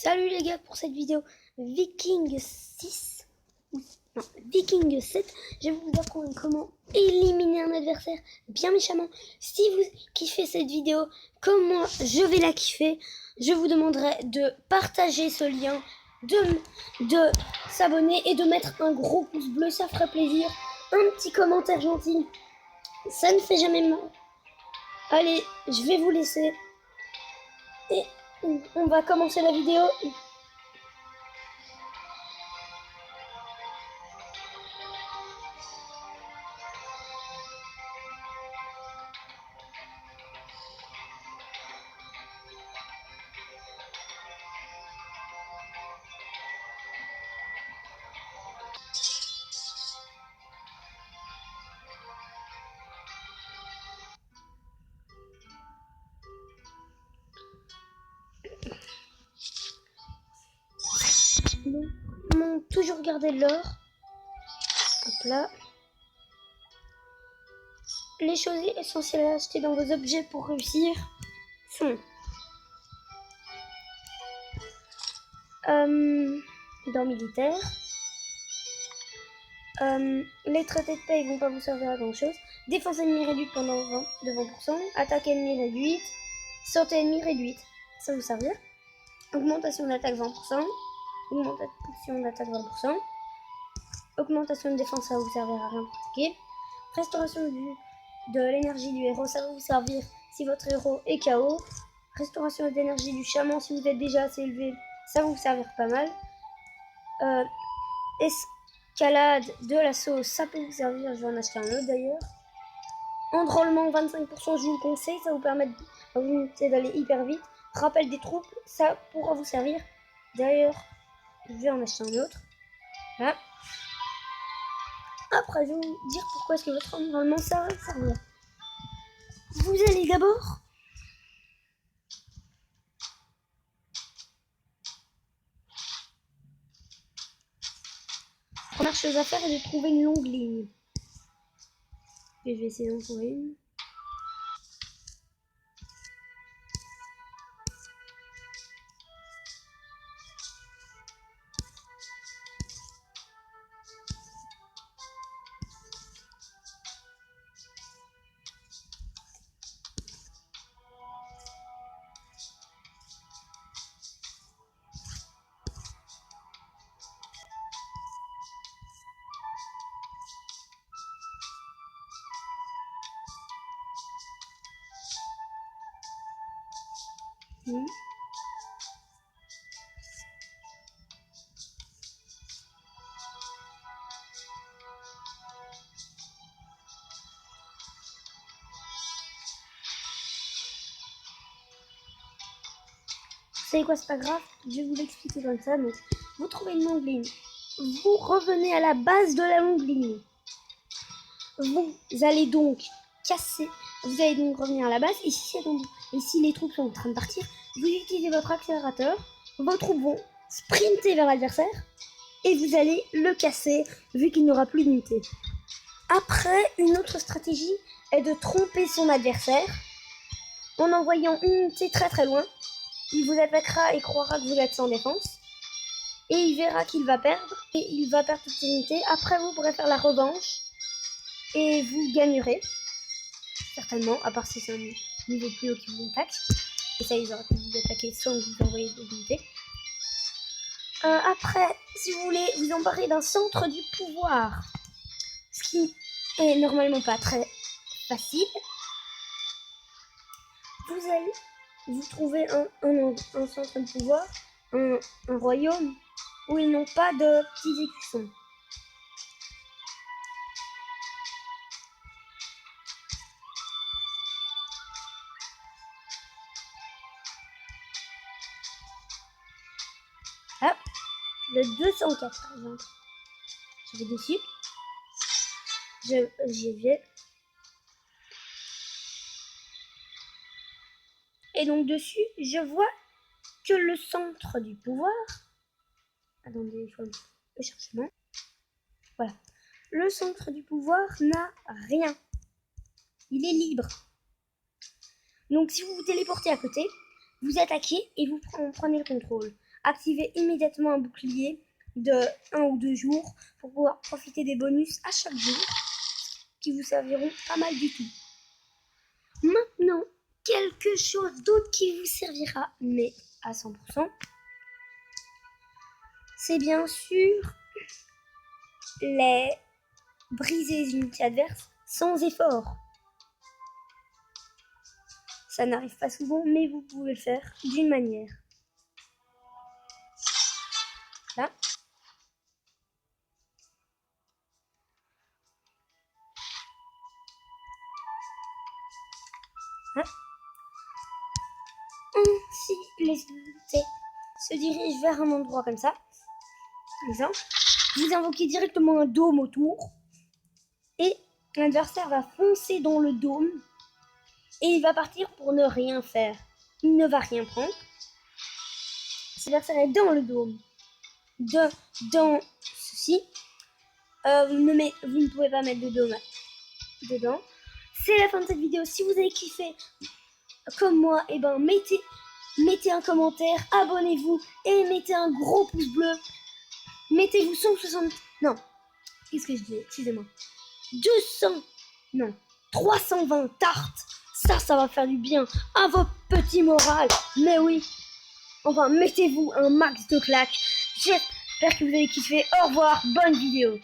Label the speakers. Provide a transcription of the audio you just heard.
Speaker 1: Salut les gars, pour cette vidéo Viking 6 non, Viking 7, je vais vous apprendre comment éliminer un adversaire bien méchamment. Si vous kiffez cette vidéo comme moi je vais la kiffer, je vous demanderai de partager ce lien, de s'abonner et de mettre un gros pouce bleu, ça ferait plaisir. Un petit commentaire gentil, ça ne fait jamais mal. Allez, je vais vous laisser et on va commencer la vidéo. Donc, on toujours garder l'or. Hop là. Les choses essentielles à acheter dans vos objets pour réussir sont dans militaire. Les traités de paix ne vont pas vous servir à grand chose. Défense ennemie réduite pendant 20%. Attaque ennemie réduite. Santé ennemie réduite. Ça va vous servir. Augmentation d'attaque 20%. Augmentation d'attaque 20%. Augmentation de défense, ça va vous servir à rien pour attaquer. Restauration de l'énergie du héros, ça va vous servir si votre héros est KO. Restauration d'énergie du chaman, si vous êtes déjà assez élevé, ça va vous servir pas mal. Escalade de l'assaut, ça peut vous servir, je vais en acheter un autre d'ailleurs. Enrôlement 25%, je vous le conseille, ça vous permet d'aller hyper vite. Rappel des troupes, ça pourra vous servir. D'ailleurs, je vais en acheter un autre. Voilà. Après, je vais vous dire pourquoi est-ce que votre environnement ça va servir. Vous allez d'abord première chose à faire est de trouver une longue ligne. Et je vais essayer d'en trouver une. Vous savez quoi, c'est pas grave, je vais vous l'expliquer comme ça. Donc, vous trouvez une longue ligne, vous revenez à la base de la longue ligne. Vous allez donc casser, vous allez donc revenir à la base. Et si les troupes sont en train de partir, vous utilisez votre accélérateur, vos troupes vont sprinter vers l'adversaire et vous allez le casser vu qu'il n'aura plus d'unité. Après, une autre stratégie est de tromper son adversaire en envoyant une unité très très loin. Il vous attaquera et croira que vous êtes sans défense. Et il verra qu'il va perdre. Et il va perdre toute ses unités. Après, vous pourrez faire la revanche. Et vous gagnerez. Certainement. À part si c'est un niveau plus haut qui vous attaque. Et ça, ils auraient pu vous attaquer sans vous envoyer des unités. Après, si vous voulez vous emparer d'un centre du pouvoir. Ce qui est normalement pas très facile. Vous allez vous trouvez un centre de pouvoir, un royaume où ils n'ont pas de petits écussons. Ah, le 204 par exemple. Je vais dessus. J'y vais. Et donc dessus, je vois que le centre du pouvoir. Attendez, je vais le chercher. Voilà. Le centre du pouvoir n'a rien. Il est libre. Donc si vous vous téléportez à côté, vous attaquez et vous prenez le contrôle. activez immédiatement un bouclier de 1 ou 2 jours pour pouvoir profiter des bonus à chaque jour qui vous serviront pas mal du tout. Maintenant, quelque chose d'autre qui vous servira, mais à 100%, c'est bien sûr les briser les unités adverses sans effort. Ça n'arrive pas souvent, mais vous pouvez le faire d'une manière. Là. Hein. Si les unités se dirigent vers un endroit comme ça, par exemple, vous invoquez directement un dôme autour et l'adversaire va foncer dans le dôme et il va partir pour ne rien faire. Il ne va rien prendre. Si l'adversaire est dans le dôme, dans ceci, vous ne pouvez pas mettre de dôme dedans. C'est la fin de cette vidéo. Si vous avez kiffé comme moi, et ben mettez un commentaire, abonnez-vous et mettez un gros pouce bleu. Mettez-vous 160... Non, qu'est-ce que je dis? Excusez-moi. 320 tartes. Ça va faire du bien à votre petit moral. Mais oui. Enfin, mettez-vous un max de claques. J'espère que vous avez kiffé. Au revoir, bonne vidéo.